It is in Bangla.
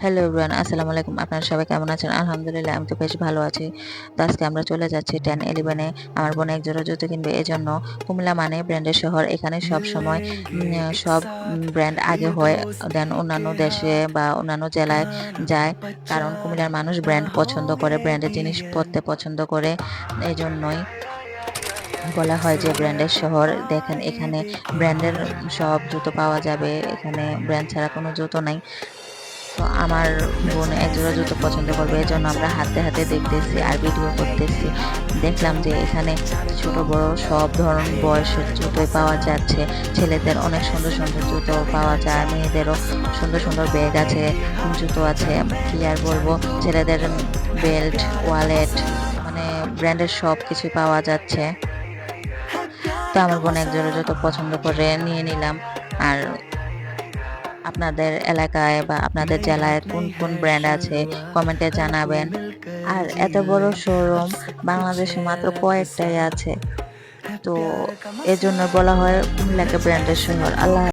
হ্যালো এভরিওয়ান, আসসালামু আলাইকুম। আপনারা সবাই কেমন আছেন? আলহামদুলিল্লাহ, আমি তো বেশ ভালো আছি। তো আজকে আমরা চলে যাচ্ছি 10-11 এ আমার বোন এক জোড়া জুতো কিনবে। এজন্য কুমিল্লা মানে ব্র্যান্ডের শহর। এখানে সবসময় সব ব্র্যান্ড আগে হয়, দেন অন্যান্য দেশে বা অন্যান্য জেলায় যায়। কারণ কুমিল্লার মানুষ ব্র্যান্ড পছন্দ করে, ব্র্যান্ডের জিনিস পরতে পছন্দ করে। এজন্যই বলা হয় যে ব্র্যান্ডের শহর। দেখেন এখানে ব্র্যান্ডের সব জুতো পাওয়া যাবে। এখানে ব্র্যান্ড ছাড়া কোনো জুতো নাই। তো আমার বোন একজোড়া জুতো পছন্দ করবে, এজন্য আমরা হাতে হাতে দেখতেছি আর ভিডিও করতেছি। দেখলাম যে এখানে ছোট বড় সব ধরন বয়সের জুতোই পাওয়া যাচ্ছে। ছেলেদের অনেক সুন্দর সুন্দর জুতো পাওয়া যায়, মেয়েদেরও সুন্দর সুন্দর ব্যাগ আছে, জুতো আছে। কি আর বলবো, ছেলেদের বেল্ট, ওয়ালেট, মানে ব্র্যান্ডের সব কিছুই পাওয়া যাচ্ছে। তো আমার বোন একজোড়া জুতো পছন্দ করে নিয়ে নিলাম। আর আপনাদের এলাকায় বা আপনাদের জেলায় কোন কোন ব্র্যান্ড আছে কমেন্টে জানাবেন। আর এত বড় শোরুম বাংলাদেশে মাত্র কয়েকটাই আছে। তো এজন্য বলা হয় কুমিল্লাকে ব্র্যান্ডের শহর। আল্লাহ